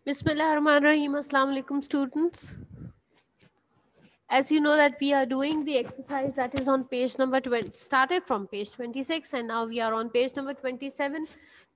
Bismillahirrahmanirrahim. Assalamu alaikum, students. As you know that we are doing the exercise that is on page number 20, started from page 26 and now we are on page number 27.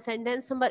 sentence number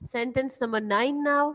sentence number 9 now.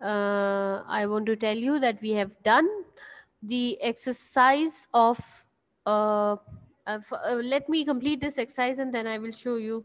I want to tell you that we have done the exercise of let me complete this exercise and then I will show you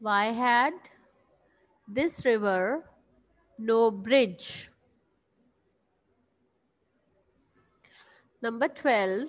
Why had this river no bridge? Number 12,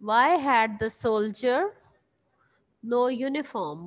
Why had the soldier no uniform?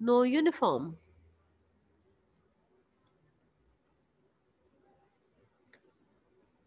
no uniform?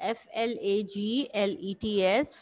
FLAGLETS.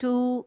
2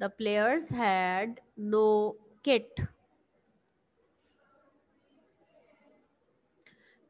The players had no kit.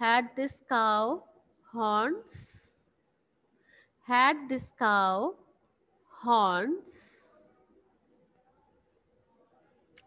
Had this cow horns. Had this cow horns.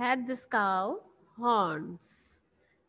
Had this cow horns.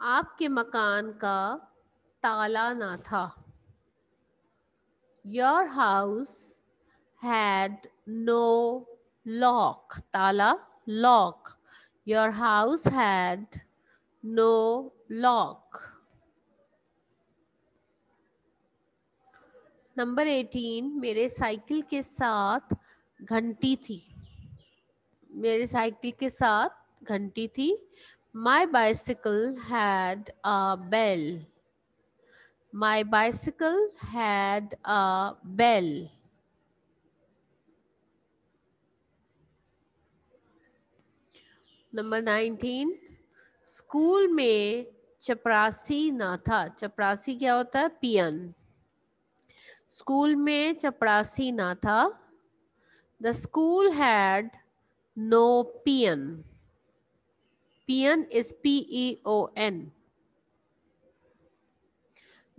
آپ کے مکان کا تالا نہ تھا. Your house had no lock. تالا lock. Your house had no lock. Number 18 میرے cycle کے ساتھ گھنٹی تھی. میرے سائیکل کے ساتھ گھنٹی تھی. My bicycle had a bell. My bicycle had a bell. Number 19 school میں چپراسی نہ تھا. چپراسی کیا ہوتا ہے؟ پین. اسکول میں چپراسی نہ تھا. The school had no peon. Peon is P-E-O-N.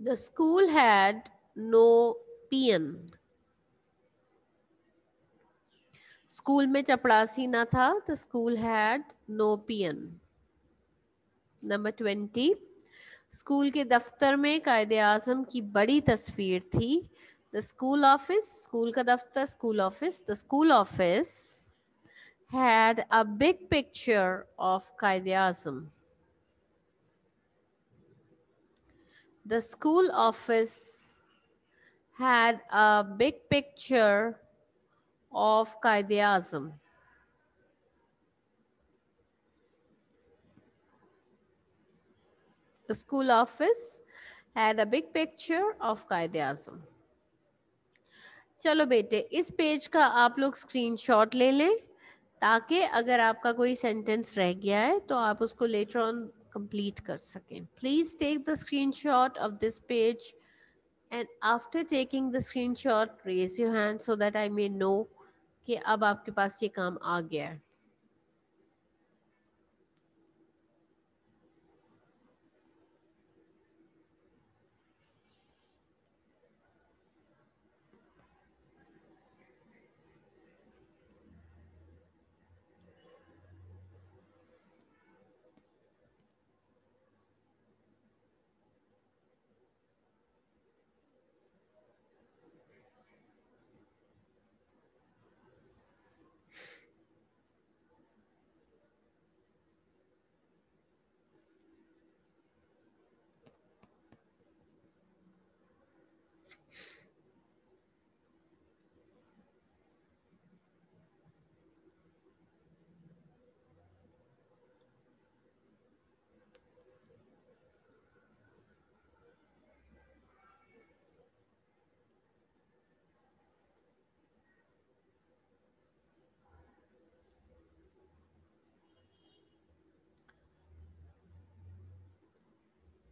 The school had no peon. School میں چپڑاسی نہ تھا. The school had no peon. Number 20 school کے دفتر میں قائد اعظم کی بڑی تصویر تھی. The school office, اسکول کا دفتر, school office. The school office had a big picture of Quaid Azam. The school office had a big picture of Quaid Azam. The school office had a big picture of Quaid Azam. چلو بیٹے اس پیج کا آپ لوگ screen shot لے لیں تاکہ اگر آپ کا کوئی سینٹینس رہ گیا ہے تو آپ اس کو لیٹر آن کمپلیٹ کر سکیں. Please take the screen shot of this page and after taking the screen shot raise your hand so that I may know کہ اب آپ کے پاس یہ کام آ گیا ہے.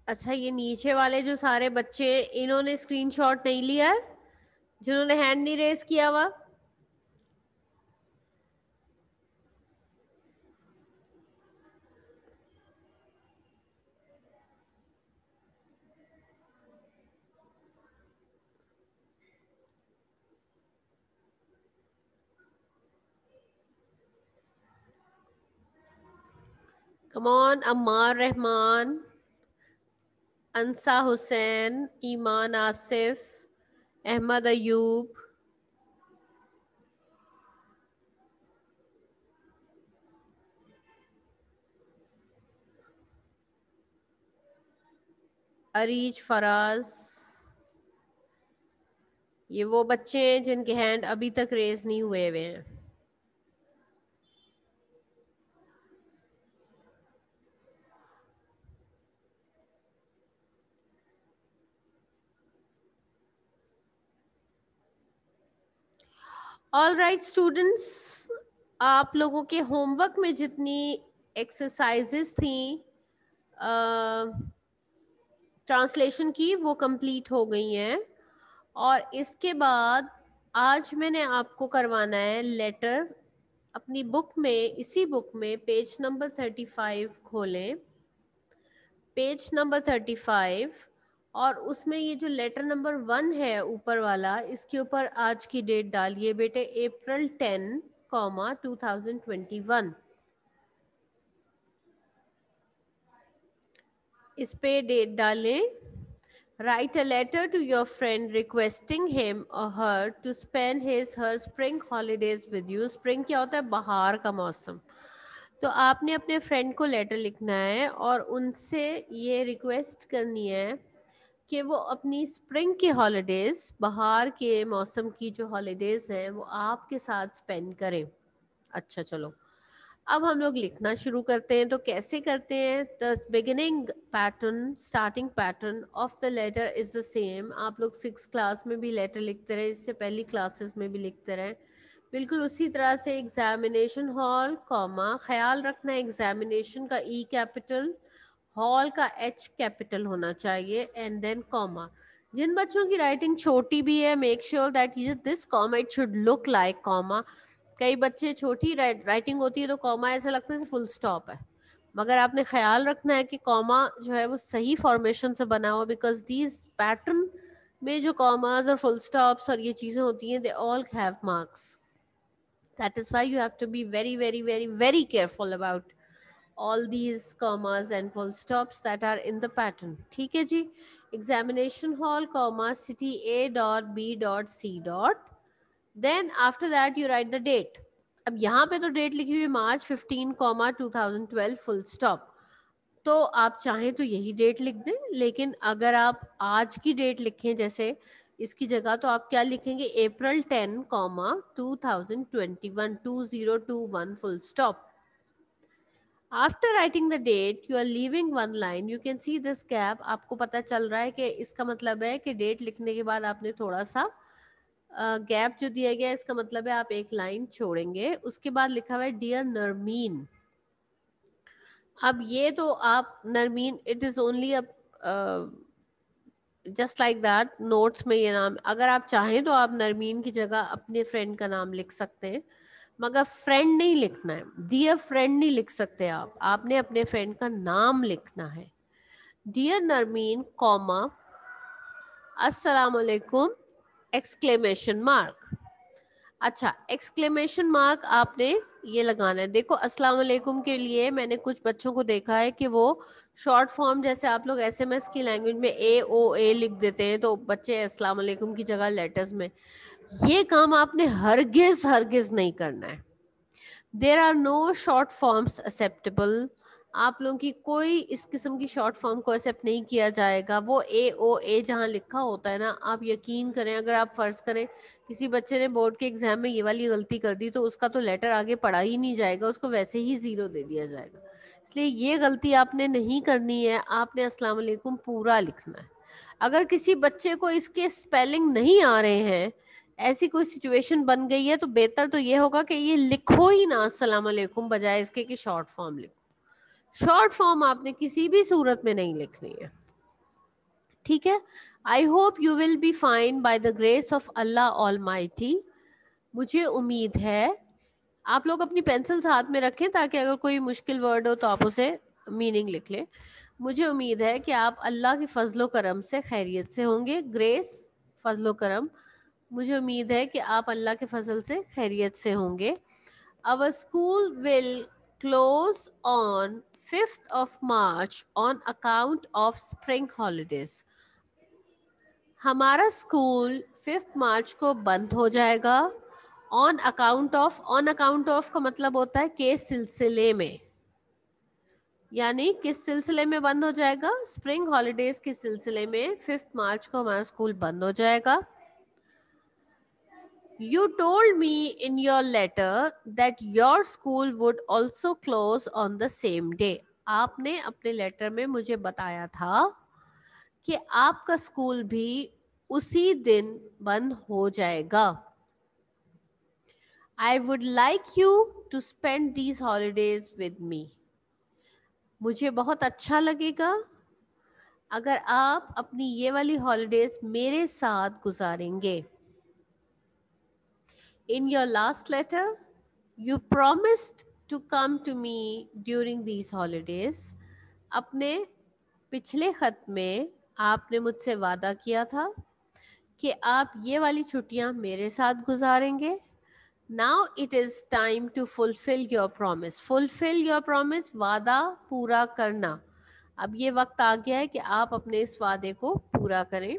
اچھا یہ نیچے والے جو سارے بچے انہوں نے اسکرین شاٹ نہیں لیا ہے جنہوں نے ہینڈ نہیں ریز کیا ہوا؟ کم آن عمار رحمان, انسا حسین, ایمان آصف, احمد ایوب, اریج فراز. یہ وہ بچے ہیں جن کے ہینڈ ابھی تک ریز نہیں ہوئے ہوئے ہیں. آل رائٹ اسٹوڈنٹس, آپ لوگوں کے ہوم ورک میں جتنی ایکسرسائزز تھیں ٹرانسلیشن کی وہ کمپلیٹ ہو گئی ہیں, اور اس کے بعد آج میں نے آپ کو کروانا ہے لیٹر. اپنی بک میں, اسی بک میں پیج نمبر 35 کھولیں, پیج نمبر 35, اور اس میں یہ جو لیٹر نمبر 1 ہے اوپر والا, اس کے اوپر آج کی ڈیٹ ڈالیے بیٹے, اپریل 10, 2021. اس پہ ڈیٹ ڈالیں. Write a letter to your friend requesting him or her to spend her spring holidays with you. Spring کیا ہوتا ہے؟ بہار کا موسم. تو آپ نے اپنے فرینڈ کو لیٹر لکھنا ہے اور ان سے یہ ریکویسٹ کرنی ہے کہ وہ اپنی اسپرنگ کی ہالیڈیز، بہار کے موسم کی جو ہالیڈیز ہیں، وہ آپ کے ساتھ اسپینڈ کریں. اچھا چلو اب ہم لوگ لکھنا شروع کرتے ہیں. تو کیسے کرتے ہیں؟ the beginning pattern starting pattern of the letter is the same. آپ لوگ 6 کلاس میں بھی لیٹر لکھتے رہے، اس سے پہلی کلاسز میں بھی لکھتے رہے، بالکل اسی طرح سے. ایگزامینیشن ہال کوما، خیال رکھنا ہے ایگزامینیشن کا ای کیپٹل، ہال کا ایچ کیپٹل ہونا چاہیے، اینڈ دین کوما. جن بچوں کی رائٹنگ چھوٹی بھی ہے make sure that this comma it should look like comma. کئی بچے چھوٹی رائٹنگ ہوتی ہے تو کوما ایسا لگتا ہے فل سٹاپ ہے، مگر آپ نے خیال رکھنا ہے کہ کوما جو ہے وہ صحیح فارمیشن سے بنا ہوا، بیکاز دیز پیٹرن میں جو کوماز اور فل سٹاپس اور یہ چیزیں ہوتی ہیں they all have marks. That is why you have to be very very very very careful about all these commas and full stops that are in the pattern. ٹھیک ہے جی. examination hall comma city A dot B dot C dot, then after that you write the date. اب یہاں پہ تو date لکھی ہوئی March 15 2012 full stop. تو آپ چاہیں تو یہی ڈیٹ لکھ دیں، لیکن اگر آپ آج کی ڈیٹ لکھیں جیسے اس کی جگہ، تو آپ کیا لکھیں گے؟ April 10 2021 2021 full stop. After writing the date, you are leaving one line. You can see this gap. آپ کو پتا چل رہا ہے کہ اس کا مطلب ہے کہ ڈیٹ لکھنے کے بعد آپ نے تھوڑا سا گیپ جو دیا گیا، اس کا مطلب ہے آپ ایک لائن چھوڑیں گے. اس کے بعد لکھا ہوا ہے ڈیئر نرمین. اب یہ تو آپ Narmeen it is only just like that notes میں یہ نام، اگر آپ چاہیں تو آپ نرمین کی جگہ اپنے فرینڈ کا نام لکھ سکتے ہیں، مگر فرینڈ نہیں لکھنا ہے. ڈیئر فرینڈ نہیں لکھ سکتے آپ نے اپنے فرینڈ کا نام لکھنا ہے. ڈیئر نرمین کوما السلام علیکم ایکسکلیمیشن مارک. اچھا ایکسکلیمیشن مارک آپ نے یہ لگانا ہے. دیکھو السلام علیکم کے لیے میں نے کچھ بچوں کو دیکھا ہے کہ وہ شارٹ فارم جیسے آپ لوگ ایس ایم ایس کی لینگویج میں AOA لکھ دیتے ہیں، تو بچے السلام علیکم کی جگہ لیٹرز میں. یہ کام آپ نے ہرگز ہرگز نہیں کرنا ہے. There are no short forms acceptable. آپ لوگوں کی کوئی اس قسم کی شارٹ فارم کو ایکسیپٹ نہیں کیا جائے گا. وہ AOA جہاں لکھا ہوتا ہے نا، آپ یقین کریں اگر آپ فرض کریں کسی بچے نے بورڈ کے ایگزام میں یہ والی غلطی کر دی تو اس کا تو لیٹر آگے پڑھا ہی نہیں جائے گا، اس کو ویسے ہی 0 دے دیا جائے گا. اس لیے یہ غلطی آپ نے نہیں کرنی ہے. آپ نے السلام علیکم پورا لکھنا ہے. اگر کسی بچے کو اس کے اسپیلنگ نہیں آ رہے ہیں، ایسی کوئی سچویشن بن گئی ہے، تو بہتر تو یہ ہوگا کہ یہ لکھو ہی نا السلام علیکم، بجائے اس کے کہ شارٹ فارم لکھو. شارٹ فارم آپ نے کسی بھی صورت میں نہیں لکھنی ہے. ٹھیک ہے. I hope you will be fine by the grace of Allah almighty. مجھے امید ہے آپ لوگ اپنی پینسل ہاتھ میں رکھیں تاکہ اگر کوئی مشکل ورڈ ہو تو آپ اسے میننگ لکھ لیں. مجھے امید ہے کہ آپ اللہ کے فضل و کرم سے خیریت سے ہوں گے. گریس، فضل و کرم. مجھے امید ہے کہ آپ اللہ کے فضل سے خیریت سے ہوں گے. Our school will close on 5th of March on account of spring holidays. ہمارا اسکول 5th مارچ کو بند ہو جائے گا. آن اکاؤنٹ آف کا مطلب ہوتا ہے کے سلسلے میں، یعنی کس سلسلے میں بند ہو جائے گا؟ اسپرنگ ہالیڈیز کے سلسلے میں 5th مارچ کو ہمارا اسکول بند ہو جائے گا. You told me in your letter that your school would also close on the same day. آپ نے اپنے لیٹر میں مجھے بتایا تھا کہ آپ کا اسکول بھی اسی دن بند ہو جائے گا. I would like you to spend these holidays with me. مجھے بہت اچھا لگے گا اگر آپ اپنی یہ والی ہالیڈیز میرے ساتھ گزاریں گے. In your last letter, you promised to come to me during these holidays. اپنے پچھلے خط میں آپ نے مجھ سے وعدہ کیا تھا کہ آپ یہ والی چھٹیاں میرے ساتھ گزاریں گے. Now it is time to fulfill your promise. Fulfill your promise، وعدہ پورا کرنا. اب یہ وقت آ گیا ہے کہ آپ اپنے اس وعدے کو پورا کریں.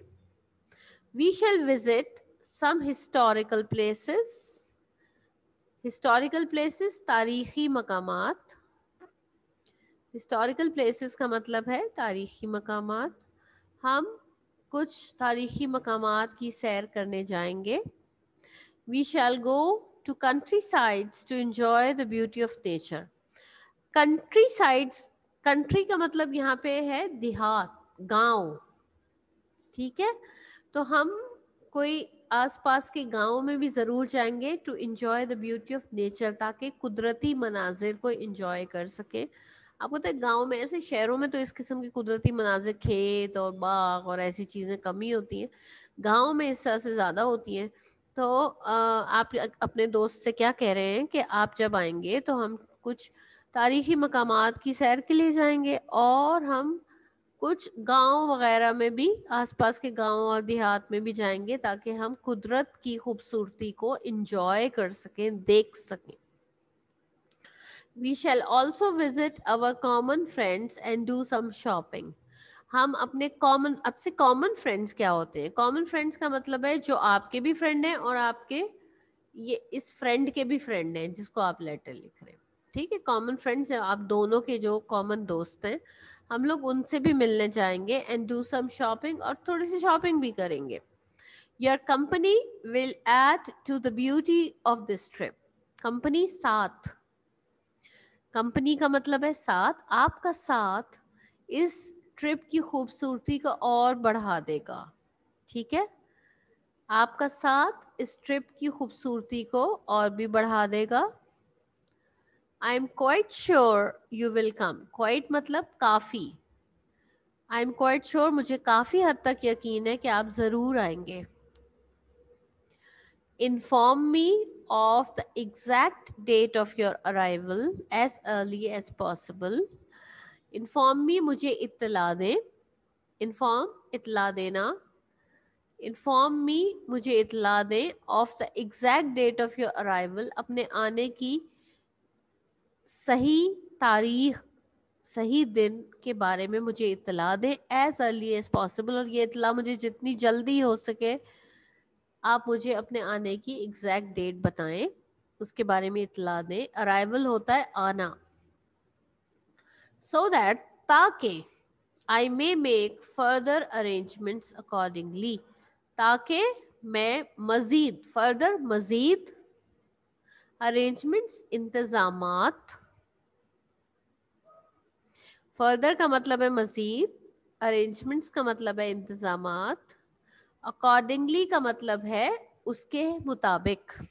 We shall visit some historical places. Historical places تاریخی مقامات. Historical places کا مطلب ہے تاریخی مقامات. ہم کچھ تاریخی مقامات کی سیر کرنے جائیں گے. We shall go to countrysides to enjoy the beauty of nature. Countrysides, country کا مطلب یہاں پہ ہے دیہات, گاؤں. ٹھیک ہے, تو ہم کوئی آس پاس کے گاؤں میں بھی ضرور جائیں گے to enjoy the beauty of nature, تاکہ قدرتی مناظر کو انجوائے کر سکیں. آپ کو پتہ ہے گاؤں میں, ایسے شہروں میں تو اس قسم کی قدرتی مناظر, کھیت اور باغ اور ایسی چیزیں کم ہی ہوتی ہیں. گاؤں میں اس طرح سے زیادہ ہوتی ہیں. تو آپ اپنے دوست سے کیا کہہ رہے ہیں کہ آپ جب آئیں گے تو ہم کچھ تاریخی مقامات کی سیر کے لیے جائیں گے, اور ہم کچھ گاؤں وغیرہ میں بھی, آس پاس کے گاؤں اور دیہات میں بھی جائیں گے, تاکہ ہم قدرت کی خوبصورتی کو انجوائے کر سکیں, دیکھ سکیں. We shall also visit our common friends and do some shopping. ہم اپنے کامن, اب سے کامن فرینڈس کیا ہوتے ہیں؟ کامن فرینڈس کا مطلب ہے جو آپ کے بھی فرینڈ ہیں اور آپ کے یہ اس فرینڈ کے بھی فرینڈ ہیں جس کو آپ لیٹر لکھ رہے ہیں. ٹھیک ہے, کامن فرینڈس آپ دونوں کے جو کامن دوست ہیں, ہم لوگ ان سے بھی ملنے جائیں گے. اینڈ ڈو سم شاپنگ, اور تھوڑی سی شاپنگ بھی کریں گے. Your company will add to the beauty of this trip. Company ساتھ, کمپنی کا مطلب ہے ساتھ, آپ کا ساتھ اس ٹرپ کی خوبصورتی کو اور بڑھا دے گا. ٹھیک ہے, آپ کا ساتھ اس ٹرپ کی خوبصورتی کو اور بھی بڑھا دے گا. I am quite sure you will come. Quite مطلب کافی. I am quite sure, مجھے کافی حد تک یقین ہے کہ آپ ضرور آئیں گے. Inform me of the exact date of your arrival as early as possible. Inform me, مجھے اطلاع دیں. Inform, اطلاع دینا. Inform me, مجھے اطلاع دیں. Of the exact date of your arrival, اپنے آنے کی صحیح تاریخ, صحیح دن کے بارے میں مجھے اطلاع دیں. As early as possible, اور یہ اطلاع مجھے جتنی جلدی ہو سکے آپ مجھے اپنے آنے کی ایگزیکٹ ڈیٹ بتائیں, اس کے بارے میں اطلاع دیں. ارائیول ہوتا ہے آنا. So that, تاکہ I may make further arrangements accordingly, تاکہ میں مزید, further مزید, arrangements انتظامات, further کا مطلب ہے مزید, arrangements کا مطلب ہے انتظامات, accordingly کا مطلب ہے اس کے مطابق.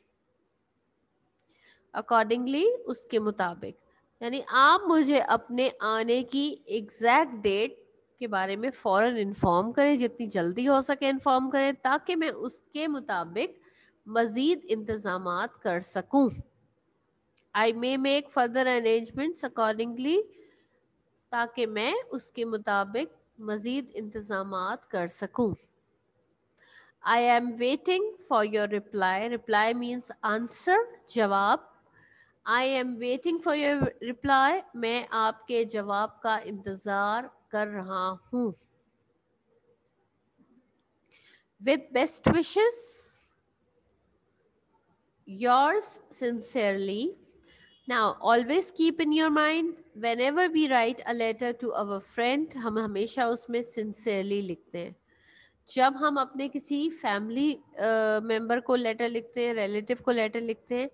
accordingly اس کے مطابق, یعنی آپ مجھے اپنے آنے کی ایگزیکٹ ڈیٹ کے بارے میں فوراً انفارم کریں, جتنی جلدی ہو سکے انفارم کریں, تاکہ میں اس کے مطابق مزید انتظامات کر سکوں. I may make further arrangements accordingly, تاکہ میں اس کے مطابق مزید انتظامات کر سکوں. I am waiting for your reply. Reply means answer, جواب. I am waiting for your reply. میں آپ کے جواب کا انتظار کر رہا ہوں. With best wishes, yours sincerely. Now, always keep in your mind, whenever we write a letter to our friend, ہم ہمیشہ اس میں sincerely لکھتے ہیں. جب ہم اپنے کسی فیملی ممبر کو لیٹر لکھتے ہیں, ریلیٹیو کو لیٹر لکھتے ہیں,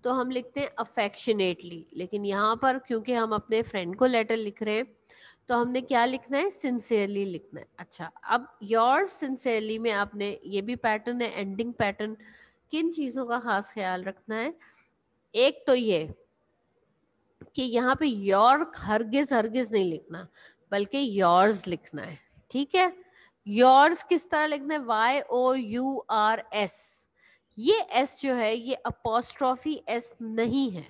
تو ہم لکھتے ہیں افیکشنیٹلی. لیکن یہاں پر کیونکہ ہم اپنے فرینڈ کو لیٹر لکھ رہے ہیں, تو ہم نے کیا لکھنا ہے؟ سنسیئرلی لکھنا ہے. اچھا, اب یور سنسیئرلی میں آپ نے, یہ بھی پیٹرن ہے, اینڈنگ پیٹرن. کن چیزوں کا خاص خیال رکھنا ہے؟ ایک تو یہ کہ یہاں پہ یور ہرگز ہرگز نہیں لکھنا, بلکہ یورز لکھنا ہے. ٹھیک ہے, یورز کس طرح لکھنا ہے؟ YOURS. یہ ایس جو ہے یہ اپوسٹرافی ایس نہیں ہے,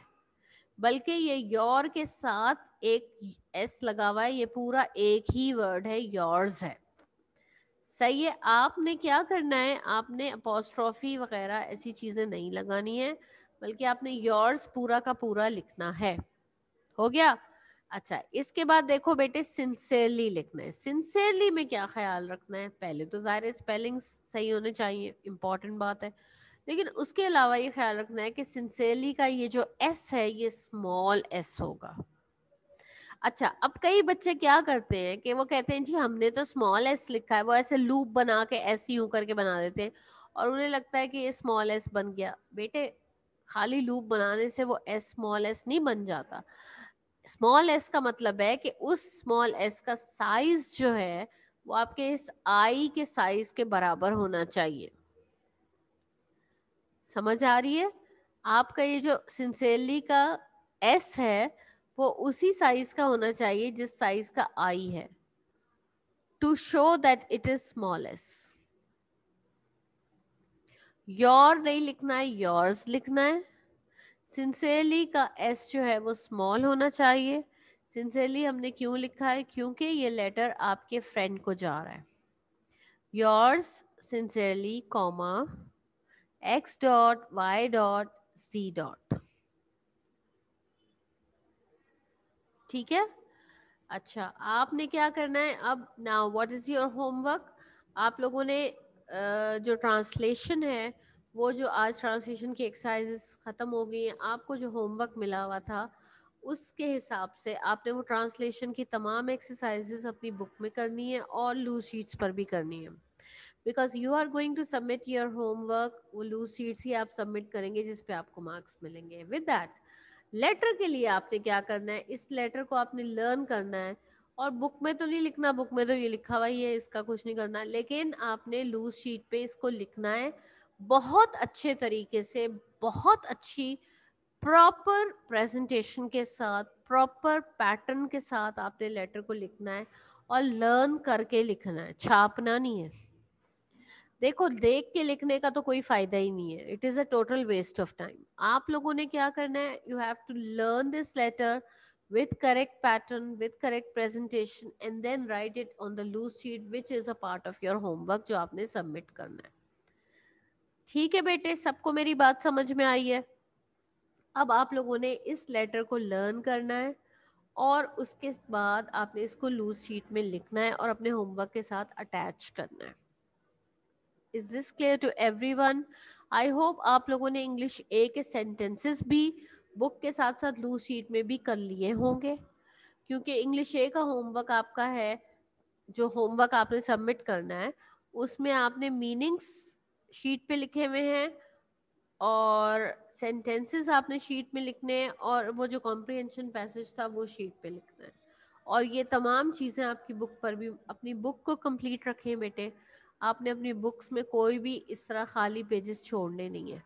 بلکہ یہ یور کے ساتھ ایک ایس لگا ہوا ہے. یہ پورا ایک ہی ورڈ ہے, یورز ہے. صحیح ہے. آپ نے کیا کرنا ہے؟ آپ نے اپوسٹرافی وغیرہ ایسی چیزیں نہیں لگانی ہے, بلکہ آپ نے یورز پورا کا پورا لکھنا ہے. ہو گیا؟ اچھا اس کے بعد دیکھو بیٹے سنسیئرلی لکھنا ہے. سنسیئرلی میں کیا خیال رکھنا ہے؟ پہلے تو ظاہر اسپیلنگ صحیح ہونے چاہیے, امپورٹنٹ بات ہے, لیکن اس کے علاوہ یہ خیال رکھنا ہے کہ سنسیئرلی کا یہ جو ایس ہے یہ اسمال ایس ہوگا. اچھا اب کئی بچے کیا کرتے ہیں کہ وہ کہتے ہیں جی ہم نے تو اسمال ایس لکھا ہے, وہ ایسے لوپ بنا کے ایسے یوں کر کے بنا دیتے ہیں اور انہیں لگتا ہے کہ یہ اسمال ایس بن گیا. بیٹے خالی لوپ بنانے سے وہ ایس اسمال ایس نہیں بن جاتا. اسمال ایس کا مطلب ہے کہ اس اسمال ایس کا سائز جو ہے وہ آپ کے اس آئی کے سائز کے برابر ہونا چاہیے. سمجھ آ رہی ہے؟ آپ کا یہ جو سنسیئرلی کا ایس ہے وہ اسی سائز کا ہونا چاہیے جس سائز کا آئی ہے, to show that it is small s. Your نہیں لکھنا ہے, یورز لکھنا ہے. سنسیئرلی کا ایس جو ہے وہ اسمال ہونا چاہیے. سنسیئرلی ہم نے کیوں لکھا ہے؟ کیونکہ یہ لیٹر آپ کے فرینڈ کو جا رہا ہے. یورز سنسیئرلی کوما ایکس ڈاٹ وائی ڈاٹ زی ڈاٹ. ٹھیک ہے. اچھا آپ نے کیا کرنا ہے اب؟ Now what is your home work? آپ لوگوں نے جو ٹرانسلیشن ہے وہ جو آج ٹرانسلیشن کی ایکسرسائزز ختم ہو گئی ہیں, آپ کو جو ہوم ورک ملا ہوا تھا اس کے حساب سے آپ نے وہ ٹرانسلیشن کی تمام ایکسرسائزز اپنی بک میں کرنی ہے اور لوز شیٹس پر بھی کرنی ہے, because you are going to submit your homework. وہ لوز شیٹس ہی آپ سبمٹ کریں گے جس پہ آپ کو مارکس ملیں گے. ود دیٹ لیٹر کے لیے آپ نے کیا کرنا ہے, اس لیٹر کو آپ نے لرن کرنا ہے, اور بک میں تو نہیں لکھنا, بک میں تو یہ لکھا ہوا ہی ہے, اس کا کچھ نہیں کرنا, لیکن آپ نے لوز شیٹ پہ اس کو لکھنا ہے بہت اچھے طریقے سے, بہت اچھی پراپر پریزنٹیشن کے ساتھ, پراپر پیٹرن کے ساتھ آپ نے لیٹر کو لکھنا ہے اور لرن کر کے لکھنا ہے, چھاپنا نہیں ہے. دیکھو دیکھ کے لکھنے کا تو کوئی فائدہ ہی نہیں ہے, it is a total waste of time. آپ لوگوں نے کیا کرنا ہے, you have to learn this letter with correct pattern, with correct presentation, and then write it on the loose sheet which is a part of your homework جو آپ نے submit کرنا ہے. ٹھیک ہے بیٹے, سب کو میری بات سمجھ میں آئی ہے؟ اب آپ لوگوں نے اس لیٹر کو لرن کرنا ہے اور اس کے بعد آپ نے اس کو لوز شیٹ میں لکھنا ہے اور اپنے ہوم ورک کے ساتھ اٹیچ کرنا ہے. Is this clear to everyone? I hope آپ لوگوں نے انگلش اے کے سینٹینسز بھی بک کے ساتھ ساتھ لوز شیٹ میں بھی کر لیے ہوں گے, کیونکہ انگلش اے کا ہوم ورک آپ کا ہے, جو ہوم ورک آپ نے سبمٹ کرنا ہے اس میں آپ نے میننگس شیٹ پہ لکھے ہوئے ہیں اور سینٹینسز آپ نے شیٹ میں لکھنے ہیں اور وہ جو کمپریہنشن پیسج تھا وہ شیٹ پہ لکھنا ہے. اور یہ تمام چیزیں آپ کی بک پر بھی, اپنی بک کو کمپلیٹ رکھیں بیٹے. آپ نے اپنی بکس میں کوئی بھی اس طرح خالی پیجز چھوڑنے نہیں ہیں.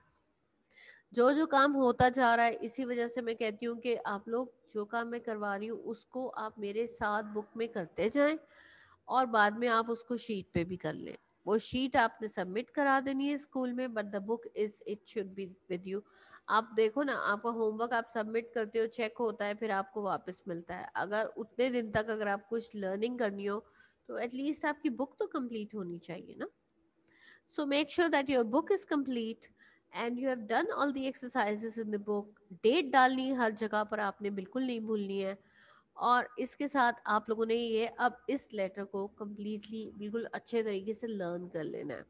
جو کام ہوتا جا رہا ہے, اسی وجہ سے میں کہتی ہوں کہ آپ لوگ جو کام میں کروا رہی ہوں اس کو آپ میرے ساتھ بک میں کرتے جائیں اور بعد میں آپ اس کو شیٹ پہ بھی کر لیں. وہ شیٹ آپ نے سبمٹ کرا دینی ہے اسکول میں, but the book is it should be with you. آپ دیکھو نا, آپ کا ہوم ورک آپ سبمٹ کرتے ہو, چیک ہوتا ہے, پھر آپ کو واپس ملتا ہے. اگر اتنے دن تک اگر آپ کچھ لرننگ کرنی ہو تو ایٹ لیسٹ آپ کی بک تو کمپلیٹ ہونی چاہیے نا. So make sure that your book is complete and you have done all the exercises in the book. Date ڈالنی ہر جگہ پر آپ نے بالکل نہیں بھولنی ہے, اور اس کے ساتھ آپ لوگوں نے یہ اب اس لیٹر کو کمپلیٹلی بالکل اچھے طریقے سے لرن کر لینا ہے.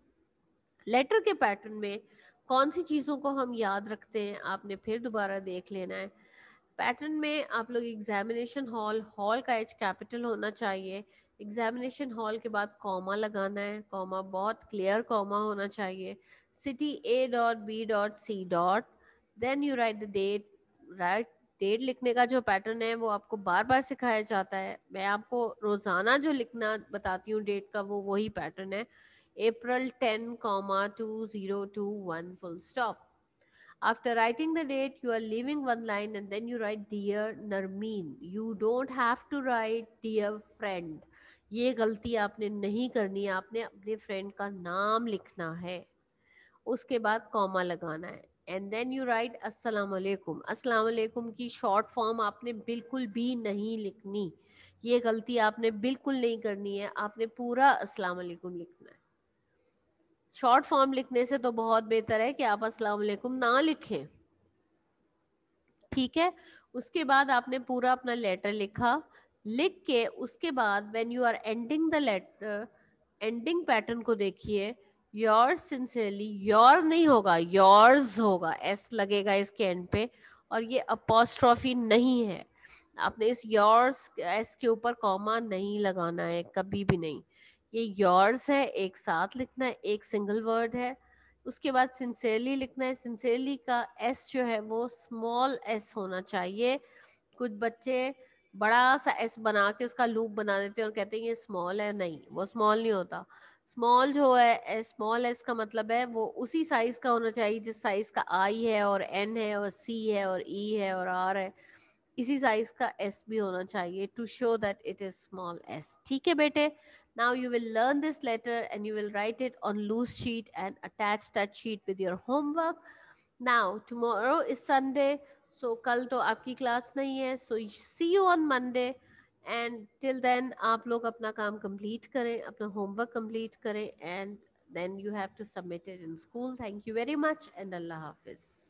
لیٹر کے پیٹرن میں کون سی چیزوں کو ہم یاد رکھتے ہیں آپ نے پھر دوبارہ دیکھ لینا ہے. پیٹرن میں آپ لوگ ایگزامینیشن ہال, ہال کا ایچ کیپٹل ہونا چاہیے. ایگزامینیشن ہال کے بعد کوما لگانا ہے, کوما بہت کلیئر کوما ہونا چاہیے. City A dot B dot C dot, then you write the date. Write date لکھنے کا جو پیٹرن ہے وہ آپ کو بار بار سکھایا جاتا ہے. میں آپ کو روزانہ جو لکھنا بتاتی ہوں ڈیٹ کا, وہ وہی پیٹرن ہے. April 10, 2021 full stop. After writing the date, you are leaving one line and then you write Dear Narmeen. You don't have to write Dear friend. یہ غلطی آپ نے نہیں کرنی ہے, آپ نے اپنے فرینڈ کا نام لکھنا ہے, اس کے بعد کوما لگانا ہے. اینڈ دین یو رائٹ السلام علیکم. السلام علیکم کی شارٹ فارم آپ نے بالکل بھی نہیں لکھنی, یہ غلطی آپ نے بالکل نہیں کرنی ہے. آپ نے پورا السلام علیکم لکھنا ہے. شارٹ فارم لکھنے سے تو بہت بہتر ہے کہ آپ السلام علیکم نہ لکھیں. ٹھیک ہے. اس کے بعد آپ نے پورا اپنا لیٹر لکھا. لکھ کے اس کے بعد when you are ending the letter, ending pattern کو دیکھیے. یور سنسیئرلی, یور نہیں ہوگا, یورز ہوگا, ایس لگے گا اس کے اینڈ پہ, اور یہ اپوسٹرافی نہیں ہے. آپ نے اس یورز ایس کے اوپر کاما نہیں لگانا ہے کبھی بھی نہیں. یہ یورز ہے, ایک ساتھ لکھنا ہے, ایک سنگل ورڈ ہے. اس کے بعد سنسیئرلی لکھنا ہے. سنسیئرلی کا ایس جو ہے وہ اسمال ایس ہونا چاہیے. کچھ بچے بڑا سا ایس بنا کے اس کا لوپ بنا دیتے ہیں اور کہتے ہیں یہ اسمال ہے. نہیں, وہ اسمال نہیں ہوتا. اسمال جو ہے, اسمال ایس کا مطلب ہے وہ اسی سائز کا ہونا چاہیے جس سائز کا آئی ہے اور این ہے اور سی ہے اور ای ہے اور آر ہے. اسی سائز کا ایس بھی ہونا چاہیے to show that it is small s. ٹھیک ہے بیٹے. Now you will learn this letter and you will write it on loose sheet and attach that sheet with your homework. Now tomorrow is Sunday, so کل تو آپ کی class نہیں ہے. So see you on Monday, and till then آپ لوگ اپنا کام complete کریں, اپنا ہوم ورک کمپلیٹ کریں, and then you have to submit it in school. Thank you very much and اللہ حافظ.